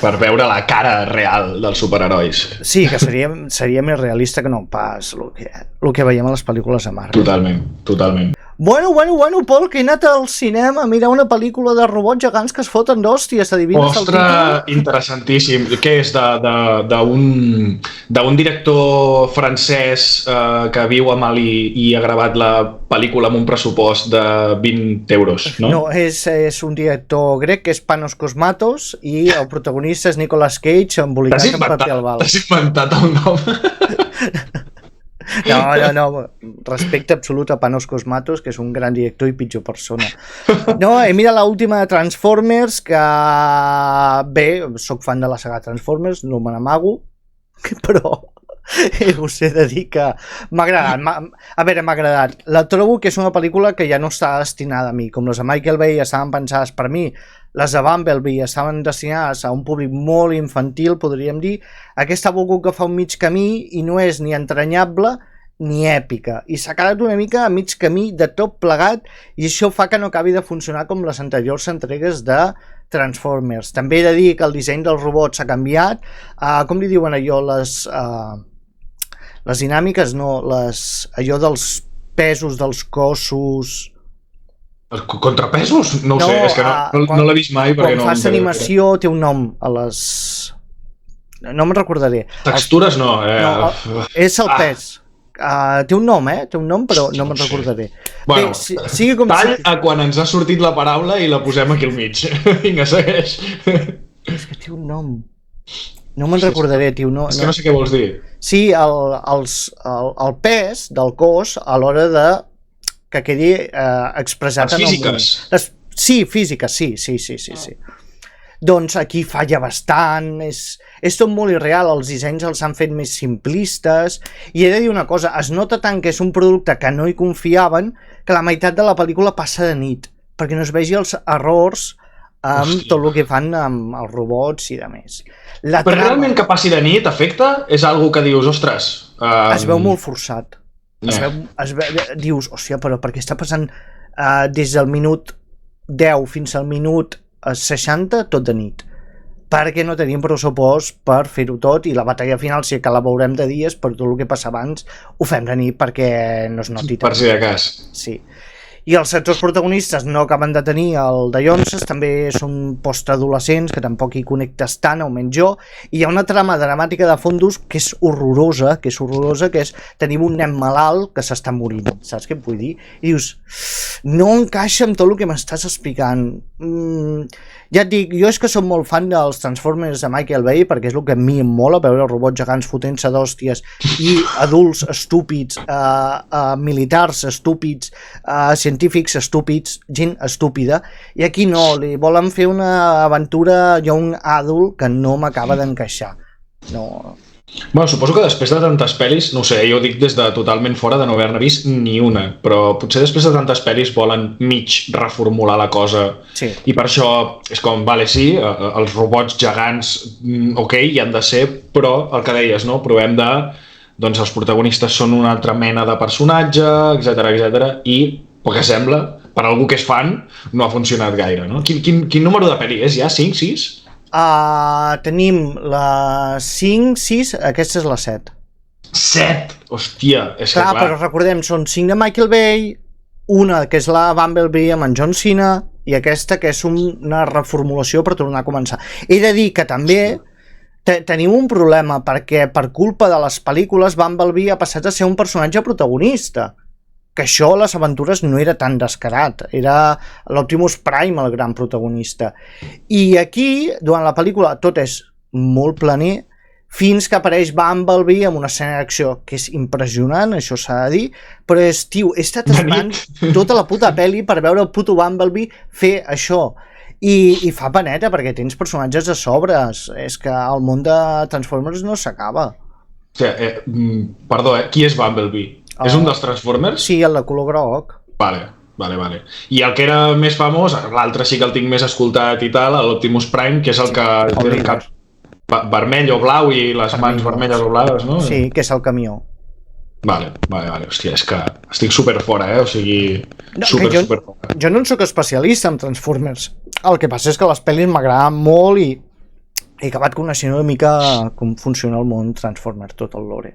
per veure la cara real dels superherois. Sí, que seria més realista que no pas el que veiem a les pel·lícules de Marvel. Totalment. Bueno, Pol, que he anat al cinema a mirar una pel·lícula de robots gegants que es foten d'hòsties, adivines el títol? Ostres, interessantíssim. Què és? D'un director francès que viu a Mali i ha gravat la pel·lícula amb un pressupost de 20 euros, no? No, és un director grec que és Panos Cosmatos i el protagonista és Nicolas Cage embolicat en paper albal. T'has inventat el nom? No, respecte absolut a Panos Cosmatos, que és un gran director i pitjor persona. No, he mirat l'última de Transformers, que bé, soc fan de la saga Transformers, no me n'amago, però us he de dir que m'ha agradat. A veure, m'ha agradat. La trobo que és una pel·lícula que ja no està destinada a mi, com les de Michael Bay estaven pensades per mi, les de Bumblebee estaven destinades a un públic molt infantil, podríem dir. Aquesta ha volgut que fa un mig camí i no és ni entranyable ni èpica. I s'ha quedat una mica a mig camí de tot plegat i això fa que no acabi de funcionar com les anteriors entregues de Transformers. També he de dir que el disseny dels robots s'ha canviat. Com li diuen allò? Les dinàmiques, no. Allò dels pesos dels cossos... Els contrapesos? No ho sé, és que no l'he vist mai. Quan fas animació té un nom a les... No me'n recordaré. Textures no. És el pes. Té un nom, té un nom, però no me'n recordaré. Bueno, sigui com tall a quan ens ha sortit la paraula i la posem aquí al mig. Vinga, segueix. És que té un nom. No me'n recordaré, tio. És que no sé què vols dir. Sí, el pes del cos a l'hora de que quedi expressat en el moment. Les físiques? Sí, físiques, sí. Doncs aquí falla bastant, és tot molt irreal, els dissenys els han fet més simplistes, i he de dir una cosa, es nota tant que és un producte que no hi confiaven, que la meitat de la pel·lícula passa de nit, perquè no es vegi els errors amb tot el que fan amb els robots i de més. Però realment que passi de nit afecta? És algo que dius, ostres... Es veu molt forçat. Dius, hòstia, però per què està passant des del minut 10 fins al minut 60 tot de nit? Perquè no tenim pressupost per fer-ho tot i la batalla final, si que la veurem de dies, per tot el que passa abans, ho fem de nit perquè no es noti tant. Per si de cas. Sí. I els actors protagonistes no acaben de tenir el de Llonses, també són postadolescents, que tampoc hi connectes tant, almenys jo, i hi ha una trama dramàtica de fons que és horrorosa, que és tenim un nen malalt que s'està morint, saps què et vull dir? I dius, no encaixa amb tot el que m'estàs explicant. Ja et dic, jo és que som molt fan dels Transformers de Michael Bay, perquè és el que a mi em mola, veure robots gegants fotent-se d'hòsties i adults estúpids, militars estúpids, científics estúpids, gent estúpida, i aquí no, li volen fer una aventura young adult que no m'acaba d'encaixar. No... Bueno, suposo que després de tantes pel·lis, no ho sé, jo ho dic des de totalment fora de no haver-ne vist ni una, però potser després de tantes pel·lis volen mig reformular la cosa, sí. I per això és com, vale, sí, els robots gegants, ok, hi han de ser, però el que deies, no? Provem de, doncs els protagonistes són una altra mena de personatge, etc, i, pel que sembla, per algú que és fan, no ha funcionat gaire, no? Quin número de pel·li és, ja? 5, 6? Tenim la 5, 6, aquesta és la 7. 7? Hòstia, és que clar. Però recordem, són 5 de Michael Bay, una que és la Bumblebee amb en John Cena i aquesta que és una reformulació per tornar a començar. He de dir que també tenim un problema perquè per culpa de les pel·lícules Bumblebee ha passat a ser un personatge protagonista, que això a les aventures no era tan descarat, era l'Optimus Prime el gran protagonista. I aquí, durant la pel·lícula, tot és molt planer, fins que apareix Bumblebee amb una escena d'acció que és impressionant, això s'ha de dir, però és, tio, he estat esperant tota la puta pel·li per veure el puto Bumblebee fer això. I fa paneta, perquè tens personatges a sobre, és que el món de Transformers no s'acaba. Perdó, qui és Bumblebee? És un dels Transformers? Sí, el de color groc. Vale. I el que era més famós, l'altre sí que el tinc més escoltat i tal, l'Optimus Prime, que és el que té el cap vermell o blau i les mans vermelles o blaves, no? Sí, que és el camió. Vale. Hòstia, és que estic super fora, o sigui... Super fora. Jo no en soc especialista en Transformers. El que passa és que les pel·lis m'agraden molt i he acabat coneixent una mica com funciona el món Transformers, tot el lore.